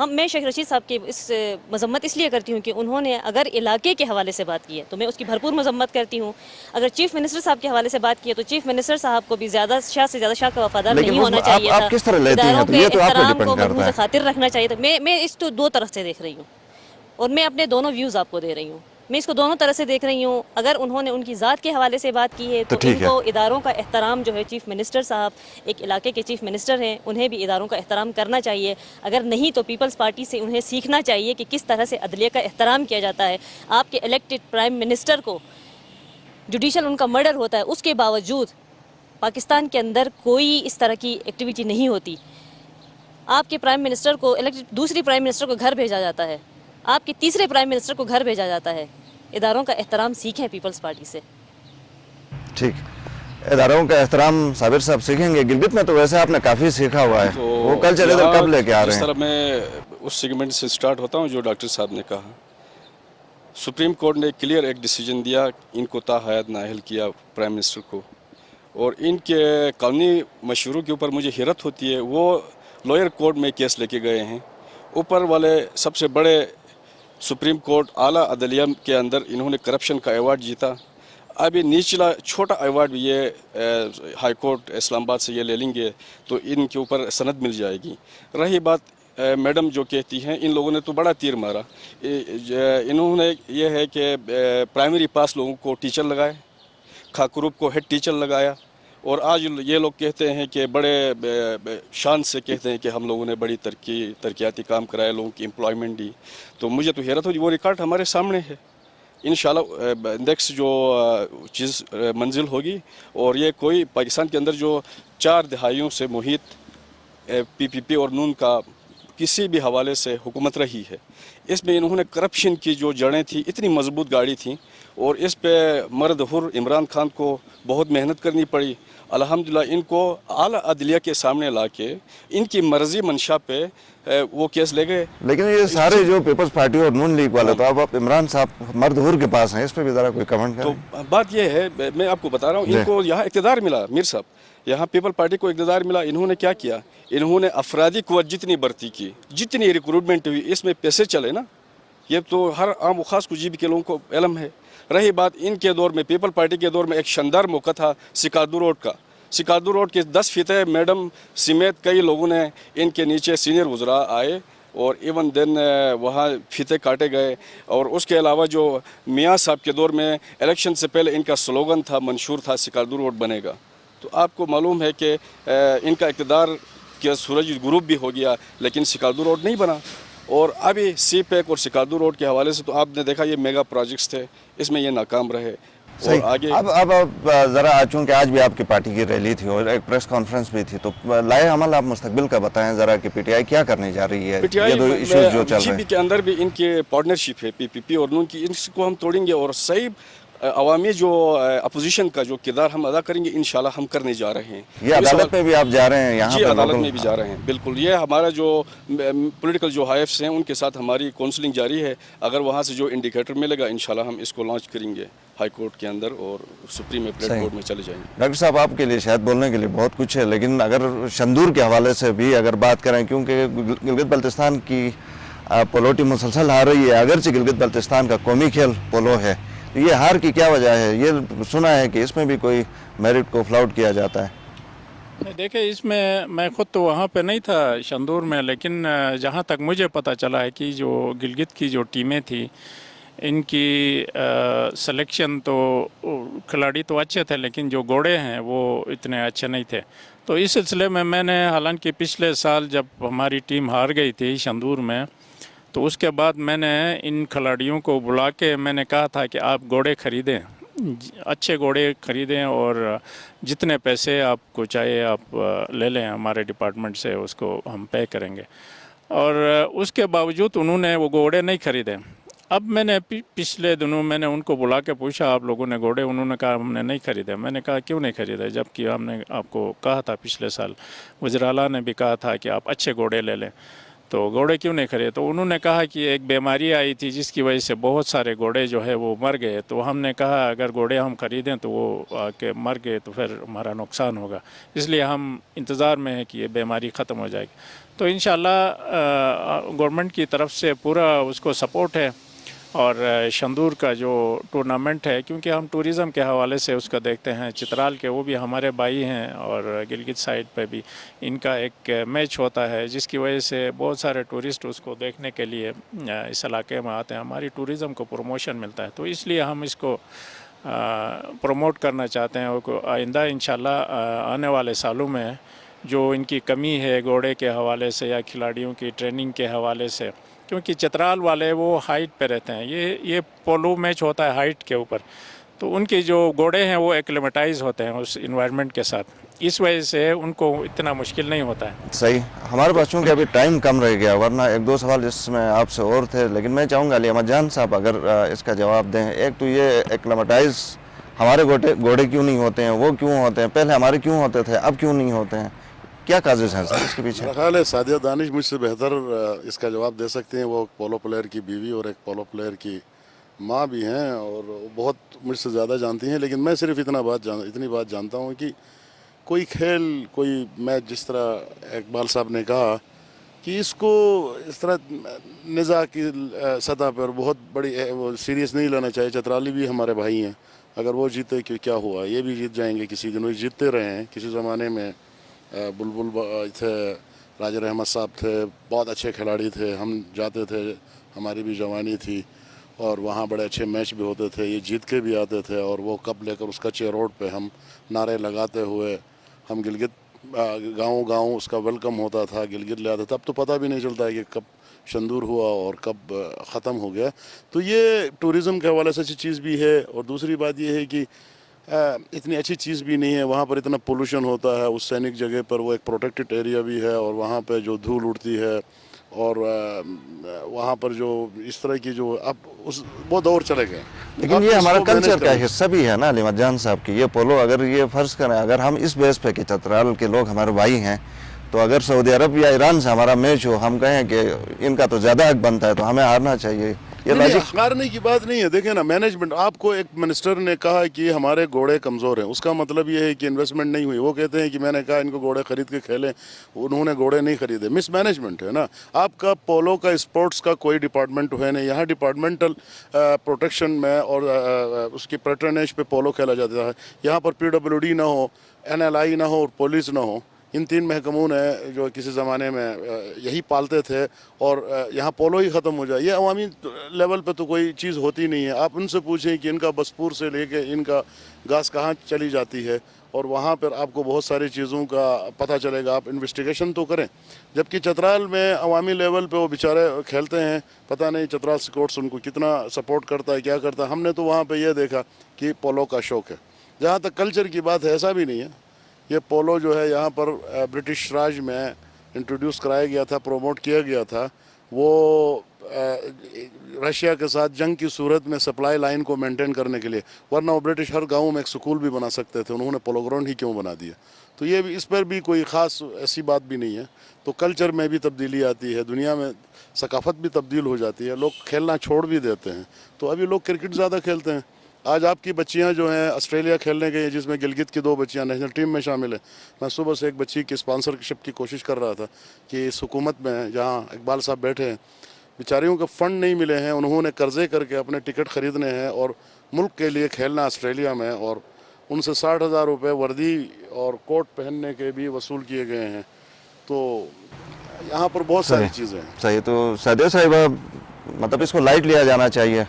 میں شیخ رشید صاحب کی اس مذمت اس لیے کرتی ہوں کہ انہوں نے اگر علاقے کے حوالے سے بات کی ہے تو میں اس کی بھرپور مذمت کرتی ہوں. اگر چیف منسٹر صاحب کے حوالے سے بات کی ہے تو چیف منسٹر صاحب کو بھی زیادہ شاہ سے زیادہ شاہ کا وفادار نہیں ہونا چاہیے تھا. آپ کس طرح لیتی ہیں, تو یہ تو آپ پہ ڈیپینڈ کرتا ہے. خاطر رکھنا چاہیے تھا. میں اس کو دو طرح سے دیکھ رہی ہوں, اور میں اپنے دونوں ویوز آپ کو دے رہی ہوں. میں اس کو دونوں طرح سے دیکھ رہی ہوں. اگر انہوں نے ان کی ذات کے حوالے سے بات کی ہے تو ان کو اداروں کا احترام جو ہے, چیف منسٹر صاحب ایک علاقے کے چیف منسٹر ہیں, انہیں بھی اداروں کا احترام کرنا چاہیے. اگر نہیں تو پیپلز پارٹی سے انہیں سیکھنا چاہیے کہ کس طرح سے عدلیہ کا احترام کیا جاتا ہے. آپ کے الیکٹڈ پرائم منسٹر کو جوڈیشل ان کا مرڈر ہوتا ہے, اس کے باوجود پاکستان کے اندر کوئی اس طرح کی ایکٹیویٹی نہیں ہوتی. آپ کے پرائم منسٹر کو دوسری پرائم منسٹر کو گھر بھیجا جاتا ہے, آپ کے تیسرے پرائم منسٹر کو گھر بھیجا جاتا ہے. اداروں کا احترام سیکھیں پیپلز پارٹی سے. ٹھیک, اداروں کا احترام صابر صاحب سیکھیں گے. گلگت میں تو ویسے آپ نے کافی سیکھا ہوا ہے, وہ کلچر ادھر کب لے کے آ رہے ہیں؟ اس طرح میں اس سیگمنٹ سے سٹارٹ ہوتا ہوں جو ڈاکٹر صاحب نے کہا. سپریم کورٹ نے کلیئر ایک ڈیسیجن دیا, ان کو تا حیات نااہل کیا پرائم منسٹر کو, اور ان کے قانونی مشوروں کے اوپر مجھے حیرت ہوتی ہے. وہ لوئر کورٹ میں کیس لے کے گئے ہیں, اوپر والے سب سے بڑے سپریم کورٹ اعلیٰ عدلیہ کے اندر انہوں نے کرپشن کا ایوارڈ جیتا. اب یہ نچلا چھوٹا ایوارڈ بھی یہ ہائی کورٹ اسلام آباد سے یہ لے لیں گے تو ان کے اوپر سند مل جائے گی. رہی بات میڈم جو کہتی ہیں, ان لوگوں نے تو بڑا تیر مارا. انہوں نے یہ ہے کہ پرائمری پاس لوگوں کو ٹیچر لگائے, کھاکروپ کو ہیڈ ٹیچر لگایا, اور آج یہ لوگ کہتے ہیں کہ بڑے شان سے کہتے ہیں کہ ہم لوگوں نے بڑی ترقیاتی کام کرائے, لوگوں کی امپلائمنٹ دی. تو مجھے تو حیرت ہوئی, وہ ریکارڈ ہمارے سامنے ہے. انشاءاللہ نیکسٹ جو چیز منزل ہوگی, اور یہ کوئی پاکستان کے اندر جو 4 دہائیوں سے محیط پی پی پی اور نون کا کسی بھی حوالے سے حکومت رہی ہے, اس میں انہوں نے کرپشن کی جو جڑیں تھیں اتنی مضبوط گاڑی تھیں, اور اس پہ مرد حر عمران خان کو بہت محنت کرنی پڑی. الحمدللہ ان کو اعلیٰ عدلیہ کے سامنے لا کے ان کی مرضی منشا پہ وہ کیس لے گئے. لیکن یہ سارے جو پیپلز پارٹی اور نون لیگ والے تو اب عمران صاحب مرد حور کے پاس ہیں, اس پہ بھی ذرا کوئی کمنٹ کریں. تو بات یہ ہے, میں آپ کو بتا رہا ہوں, ان کو یہاں اقتدار ملا. میر صاحب, یہاں پیپل پارٹی کو اقتدار ملا. انہوں نے کیا کیا, انہوں نے افرادی قوت جتنی بھرتی کی, جتنی ریکروٹمنٹ ہوئی, اس میں پیسے چلے نا. یہ تو ہر عام و خاص کچھ بھی کے لوگوں کو علم ہے. رہی بات ان کے دور میں, پیپل پارٹی کے دور میں ایک شاندار موقع تھا سکادو روڈ کا. سکادو روڈ کے 10 فیتے میڈم سمیت کئی لوگوں نے ان کے نیچے سینئر وزراء آئے اور ایون دین وہاں فیتے کاٹے گئے. اور اس کے علاوہ جو میاں صاحب کے دور میں الیکشن سے پہلے ان کا سلوگن تھا, منشور تھا, سکادو روڈ بنے گا. تو آپ کو معلوم ہے کہ ان کا اقتدار کے سورج غروب بھی ہو گیا, لیکن سکادو روڈ نہیں بنا. اور ابھی سی پیک اور سکادو روڈ کے حوالے سے تو آپ نے دیکھا یہ میگا پروجیکٹس تھے, اس میں یہ ناکام رہے. اور آگے اب ذرا چونکہ آج بھی آپ کی پارٹی کی ریلی تھی اور ایک پریس کانفرنس بھی تھی, تو لائے عمل آپ مستقبل کا بتائیں ذرا کہ پی ٹی آئی کیا کرنے جا رہی ہے. یہ دو ایشوز جو چل جی رہے پی ہیں, کے اندر بھی ان کے پارٹنرشپ ہے, پی پی پی اور نون کی, اس کو ہم توڑیں گے. اور صحیح عوامی جو اپوزیشن کا جو کردار ہم ادا کریں گے انشاءاللہ ہم کرنے جا رہے ہیں. یہ عدالت پہ بھی آپ جا رہے ہیں یہاں جی پہ عدالت لوکل- میں بھی جا رہے ہیں, بالکل. یہ ہمارا جو پولیٹیکل جو ہائفس ہیں ان کے ساتھ ہماری کونسلنگ جاری ہے. اگر وہاں سے جو انڈیکیٹر ملے گا انشاءاللہ ہم اس کو لانچ کریں گے ہائی کورٹ کے اندر اور سپریم اپیلیٹ کورٹ میں چلے جائیں گے. ڈاکٹر صاحب آپ کے لیے شاید بولنے کے لیے بہت کچھ ہے, لیکن اگر شندور کے حوالے سے بھی اگر بات کریں, کیونکہ گلگت بلتستان کی پولوٹی مسلسل ہار رہی ہے, اگرچہ گلگت بلتستان کا قومی کھیل پولو ہے, تو یہ ہار کی کیا وجہ ہے؟ یہ سنا ہے کہ اس میں بھی کوئی میرٹ کو فلاؤٹ کیا جاتا ہے. دیکھیں اس میں خود تو وہاں پہ نہیں تھا شندور میں, لیکن جہاں تک مجھے پتہ چلا ہے کہ جو گلگت کی جو ٹیمیں تھیں ان کی سلیکشن تو کھلاڑی تو اچھے تھے, لیکن جو گھوڑے ہیں وہ اتنے اچھے نہیں تھے. تو اس سلسلے میں نے حالانکہ پچھلے سال جب ہماری ٹیم ہار گئی تھی شندور میں, تو اس کے بعد میں نے ان کھلاڑیوں کو بلا کے میں نے کہا تھا کہ آپ گھوڑے خریدیں, اچھے گھوڑے خریدیں, اور جتنے پیسے آپ کو چاہیے آپ لے لیں ہمارے ڈپارٹمنٹ سے, اس کو ہم پے کریں گے. اور اس کے باوجود انہوں نے وہ گھوڑے نہیں خریدے. اب میں نے پچھلے دنوں میں نے ان کو بلا کے پوچھا آپ لوگوں نے گھوڑے, انہوں نے کہا ہم نے نہیں خریدے. میں نے کہا کیوں نہیں خریدے, جبکہ ہم نے آپ کو کہا تھا پچھلے سال, وزیر اعلیٰ نے بھی کہا تھا کہ آپ اچھے گھوڑے لے لیں, تو گھوڑے کیوں نہیں خریدے؟ تو انہوں نے کہا کہ ایک بیماری آئی تھی جس کی وجہ سے بہت سارے گھوڑے جو ہے وہ مر گئے. تو ہم نے کہا اگر گھوڑے ہم خریدیں تو وہ کہ مر گئے تو پھر ہمارا نقصان ہوگا, اس لیے ہم انتظار میں ہیں کہ یہ بیماری ختم ہو جائے گی. تو انشاءاللہ گورنمنٹ کی طرف سے پورا اس کو سپورٹ ہے. اور شندور کا جو ٹورنامنٹ ہے, کیونکہ ہم ٹوریزم کے حوالے سے اس کا دیکھتے ہیں, چترال کے وہ بھی ہمارے بھائی ہیں, اور گلگت سائڈ پہ بھی ان کا ایک میچ ہوتا ہے جس کی وجہ سے بہت سارے ٹورسٹ اس کو دیکھنے کے لیے اس علاقے میں آتے ہیں. ہماری ٹوریزم کو پروموشن ملتا ہے, تو اس لیے ہم اس کو پروموٹ کرنا چاہتے ہیں. اور آئندہ انشاءاللہ آنے والے سالوں میں جو ان کی کمی ہے گھوڑے کے حوالے سے یا کھلاڑیوں کی ٹریننگ کے حوالے سے, کیونکہ چترال والے وہ ہائٹ پہ رہتے ہیں, یہ پولو میچ ہوتا ہے ہائٹ کے اوپر, تو ان کی جو گھوڑے ہیں وہ ایکلیمیٹائز ہوتے ہیں اس انوائرمنٹ کے ساتھ, اس وجہ سے ان کو اتنا مشکل نہیں ہوتا ہے. صحیح. ہمارے پاس چونکہ ابھی ٹائم کم رہ گیا, ورنہ ایک دو سوال جس میں آپ سے اور تھے, لیکن میں چاہوں گا علی احمد جان صاحب اگر اس کا جواب دیں. ایک تو یہ ایکلیمیٹائز ہمارے گھوڑے کیوں نہیں ہوتے ہیں, وہ کیوں ہوتے ہیں, پہلے ہمارے کیوں ہوتے تھے اب کیوں نہیں ہوتے ہیں, کیا کازز ہیں سر اس کے پیچھے؟ میرا خیال ہے سعدیہ دانش مجھ سے بہتر اس کا جواب دے سکتے ہیں. وہ ایک پولو پلیئر کی بیوی اور ایک پولو پلیئر کی ماں بھی ہیں, اور وہ بہت مجھ سے زیادہ جانتی ہیں. لیکن میں صرف اتنی بات جانتا ہوں کہ کوئی کھیل, کوئی میچ, جس طرح اقبال صاحب نے کہا کہ اس کو اس طرح نزاع کی سطح پر بہت بڑی سیریس نہیں لینا چاہیے. چترالی بھی ہمارے بھائی ہیں, اگر وہ جیتے کہ کیا ہوا, یہ بھی جیت جائیں گے کسی دن, وہ جیتتے رہے ہیں. کسی زمانے میں بلبل تھے, راجر احمد صاحب تھے, بہت اچھے کھلاڑی تھے, ہم جاتے تھے, ہماری بھی جوانی تھی, اور وہاں بڑے اچھے میچ بھی ہوتے تھے, یہ جیت کے بھی آتے تھے. اور وہ کپ لے کر اس کچے روڈ پہ ہم نعرے لگاتے ہوئے ہم گلگت گاؤں اس کا ویلکم ہوتا تھا, گلگت لے آتے تھے. اب تو پتہ بھی نہیں چلتا ہے کہ کب شندور ہوا اور کب ختم ہو گیا. تو یہ ٹوریزم کے حوالے سے اچھی چیز بھی ہے. اور دوسری بات یہ ہے کہ اتنی اچھی چیز بھی نہیں ہے, وہاں پر اتنا پولوشن ہوتا ہے. اس سینک جگہ پر وہ ایک پروٹیکٹڈ ایریا بھی ہے, اور وہاں پہ جو دھول اڑتی ہے اور وہاں پر جو اس طرح کی جو اب وہ دور چلے گئے. لیکن یہ ہمارا کلچر کا حصہ بھی ہے نا علیمت جان صاحب کی. یہ پولو اگر یہ فرض کریں اگر ہم اس بیس پہ کہ چترال کے لوگ ہمارے بھائی ہیں تو اگر سعودی عرب یا ایران سے ہمارا میچ ہو ہم کہیں کہ ان کا تو زیادہ حق بنتا ہے تو ہمیں ہارنا چاہیے. یہ لاجک ہارنے کی بات نہیں ہے. دیکھیں نا مینجمنٹ, آپ کو ایک منسٹر نے کہا کہ ہمارے گھوڑے کمزور ہیں, اس کا مطلب یہ ہے کہ انویسٹمنٹ نہیں ہوئی. وہ کہتے ہیں کہ میں نے کہا ان کو گھوڑے خرید کے کھیلیں, انہوں نے گھوڑے نہیں خریدے. مس مینجمنٹ ہے نا. آپ کا پولو کا اسپورٹس کا کوئی ڈپارٹمنٹ ہے نہیں. یہاں ڈپارٹمنٹل پروٹیکشن میں اور اس کی پیٹرنیج پہ پولو کھیلا جاتا ہے. یہاں پر PWD نہ ہو, NLI نہ ہو اور پولیس نہ ہو. ان 3 محکموں نے جو کسی زمانے میں یہی پالتے تھے اور یہاں پولو ہی ختم ہو جائے. یہ عوامی لیول پہ تو کوئی چیز ہوتی نہیں ہے. آپ ان سے پوچھیں کہ ان کا بسپور سے لے کے ان کا گھاس کہاں چلی جاتی ہے اور وہاں پر آپ کو بہت ساری چیزوں کا پتہ چلے گا. آپ انویسٹیگیشن تو کریں. جبکہ چترال میں عوامی لیول پہ وہ بیچارے کھیلتے ہیں, پتہ نہیں چترال اسپورٹس ان کو کتنا سپورٹ کرتا ہے, کیا کرتا ہے. ہم نے تو وہاں پہ یہ دیکھا کہ پولو کا شوق ہے. جہاں تک کلچر کی بات ہے ایسا بھی نہیں ہے. یہ پولو جو ہے یہاں پر برٹش راج میں انٹروڈیوس کرایا گیا تھا, پروموٹ کیا گیا تھا. وہ رشیا کے ساتھ جنگ کی صورت میں سپلائی لائن کو مینٹین کرنے کے لیے, ورنہ وہ برٹش ہر گاؤں میں ایک سکول بھی بنا سکتے تھے. انہوں نے پولو گراؤنڈ ہی کیوں بنا دیا. تو یہ بھی اس پر بھی کوئی خاص ایسی بات بھی نہیں ہے. تو کلچر میں بھی تبدیلی آتی ہے, دنیا میں ثقافت بھی تبدیل ہو جاتی ہے, لوگ کھیلنا چھوڑ بھی دیتے ہیں. تو ابھی لوگ کرکٹ زیادہ کھیلتے ہیں. آج آپ کی بچیاں جو ہیں آسٹریلیا کھیلنے گئی ہیں, جس میں گلگت کی 2 بچیاں نیشنل ٹیم میں شامل ہیں. میں صبح سے ایک بچی کی اسپانسرشپ کی کوشش کر رہا تھا کہ اس حکومت میں جہاں اقبال صاحب بیٹھے ہیں, بیچاریوں کو فنڈ نہیں ملے ہیں, انہوں نے قرضے کر کے اپنے ٹکٹ خریدنے ہیں اور ملک کے لیے کھیلنا آسٹریلیا میں, اور ان سے 60,000 روپے وردی اور کوٹ پہننے کے بھی وصول کیے گئے ہیں. تو یہاں پر بہت ساری چیزیں ہیں. صحیح. تو سعدیہ صاحبہ مطلب اس کو لائٹ لیا جانا چاہیے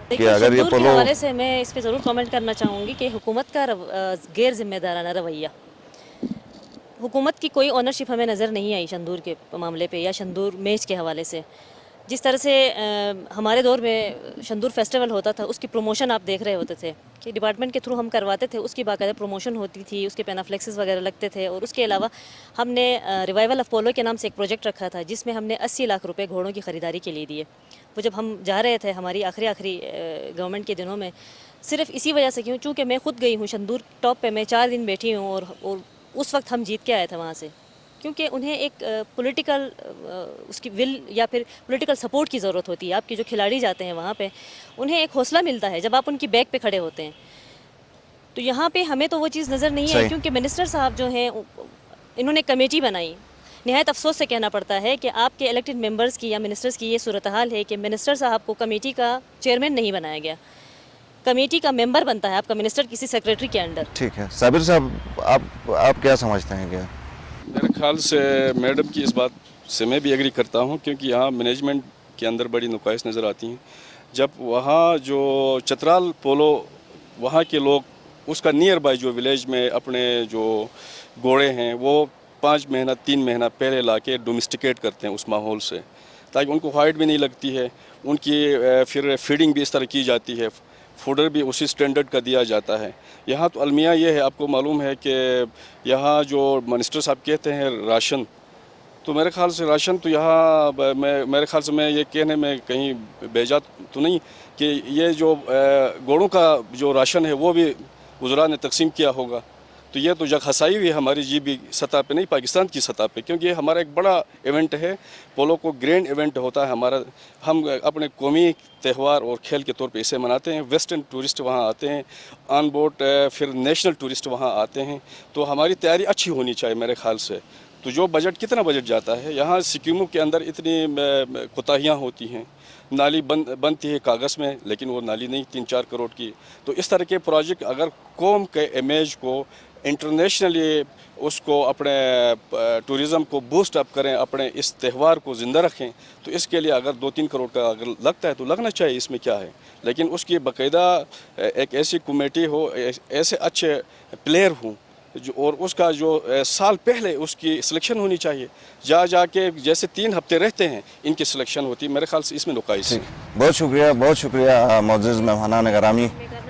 کہ اگر یہ شندور کے حوالے سے میں اس پہ ضرور کامنٹ کرنا چاہوں گی کہ حکومت کا غیر ذمہ دارانہ رویہ, حکومت کی کوئی اونرشپ ہمیں نظر نہیں آئی شندور کے معاملے پہ یا شندور میچ کے حوالے سے. جس طرح سے ہمارے دور میں شندور فیسٹیول ہوتا تھا, اس کی پروموشن آپ دیکھ رہے ہوتے تھے کہ ڈپارٹمنٹ کے تھرو ہم کرواتے تھے, اس کی باقاعدہ پروموشن ہوتی تھی, اس کے پینافلیکسز وغیرہ لگتے تھے. اور اس کے علاوہ ہم نے ریوائول آف پولو کے نام سے ایک پروجیکٹ رکھا تھا جس میں ہم نے 80 لاکھ روپے گھوڑوں کی خریداری کے لیے دیے. وہ جب ہم جا رہے تھے ہماری آخری گورنمنٹ کے دنوں میں, صرف اسی وجہ سے چونکہ میں خود گئی ہوں شندور ٹاپ پہ, میں 4 دن بیٹھی ہوں اور اس وقت ہم جیت کے آئے تھے وہاں سے, کیونکہ انہیں ایک پولیٹیکل اس کی ول یا پھر پولیٹیکل سپورٹ کی ضرورت ہوتی ہے. آپ کے جو کھلاڑی جاتے ہیں وہاں پہ انہیں ایک حوصلہ ملتا ہے جب آپ ان کی بیک پہ کھڑے ہوتے ہیں. تو یہاں پہ ہمیں تو وہ چیز نظر نہیں ہے, کیونکہ منسٹر صاحب جو ہیں انہوں نے کمیٹی بنائی. نہایت افسوس سے کہنا پڑتا ہے کہ آپ کے الیکٹڈ ممبرز کی یا منسٹرز کی یہ صورتحال ہے کہ منسٹر صاحب کو کمیٹی کا چیئرمین نہیں بنایا گیا, کمیٹی کا ممبر بنتا ہے آپ کا منسٹر کسی سیکریٹری کے انڈر. ٹھیک ہے. صابر صاحب آپ کیا سمجھتے ہیں کہ میرے خیال سے میڈم کی اس بات سے میں بھی ایگری کرتا ہوں, کیونکہ یہاں مینجمنٹ کے اندر بڑی نقائص نظر آتی ہیں. جب وہاں جو چترال پولو وہاں کے لوگ اس کا نیئر بائی جو ولیج میں اپنے جو گھوڑے ہیں وہ 5 مہینہ 3 مہینہ پہلے لا کے ڈومیسٹیکیٹ کرتے ہیں اس ماحول سے, تاکہ ان کو ہائٹ بھی نہیں لگتی ہے. ان کی پھر فیڈنگ بھی اس طرح کی جاتی ہے, فوڈر بھی اسی سٹینڈرڈ کا دیا جاتا ہے. یہاں تو المیہ یہ ہے, آپ کو معلوم ہے کہ یہاں جو منسٹر صاحب کہتے ہیں راشن, تو میرے خیال سے راشن تو یہاں میرے خیال سے میں یہ کہنے میں کہیں بیجا تو نہیں کہ یہ جو گھوڑوں کا جو راشن ہے وہ بھی وزراء نے تقسیم کیا ہوگا. تو یہ تو جگ ہنسائی ہوئی ہے ہماری جی بی سطح پہ نہیں, پاکستان کی سطح پہ, کیونکہ یہ ہمارا ایک بڑا ایونٹ ہے. پولو کو گرینڈ ایونٹ ہوتا ہے ہمارا. ہم اپنے قومی تہوار اور کھیل کے طور پہ اسے مناتے ہیں. ویسٹرن ٹورسٹ وہاں آتے ہیں آن بورڈ, پھر نیشنل ٹورسٹ وہاں آتے ہیں. تو ہماری تیاری اچھی ہونی چاہیے میرے خیال سے. تو جو بجٹ کتنا بجٹ جاتا ہے یہاں اسکیموں کے اندر اتنی کوتاہیاں ہوتی ہیں. نالی بنتی ہے کاغذ میں, لیکن وہ نالی نہیں 3-4 کروڑ کی. تو اس طرح کے پروجیکٹ اگر قوم کے امیج کو انٹرنیشنلی اس کو اپنے ٹورزم کو بوسٹ اپ کریں, اپنے اس تہوار کو زندہ رکھیں, تو اس کے لیے اگر 2-3 کروڑ کا اگر لگتا ہے تو لگنا چاہیے, اس میں کیا ہے. لیکن اس کی باقاعدہ ایک ایسی کمیٹی ہو, ایسے اچھے پلیئر ہوں اور اس کا جو سال پہلے اس کی سلیکشن ہونی چاہیے. جا کے جیسے 3 ہفتے رہتے ہیں ان کی سلیکشن ہوتی ہے. میرے خیال سے اس میں نقائص ہے. بہت شکریہ معزز مہمانان گرامی.